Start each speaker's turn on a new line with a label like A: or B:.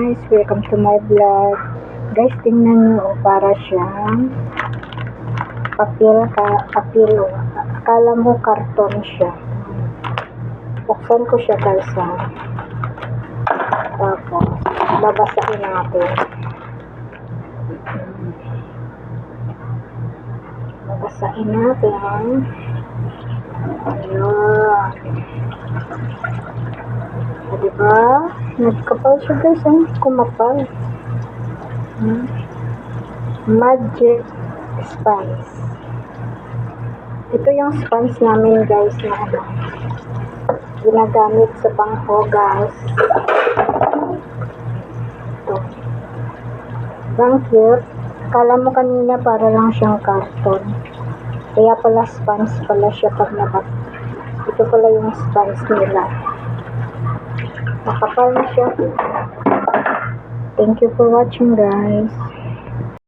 A: guys, welcome to my vlog. Guys, tingnan nyo, para siyang papel. Akala mo karton siya. Buksan ko siya guys ha. Tapos, babasahin natin. Babasahin natin. Ayan. Diba? Nagkapal siya guys, kumapal. Magic sponge. Ito yung sponge namin guys na ginagamit sa panghugas. Ito. Ang cute. Kala mo kanina para lang siyang karton. Kaya pala sponge pala siya pag nabat. Ito pala yung sponge nila. Makapal na siya. Thank you for watching guys.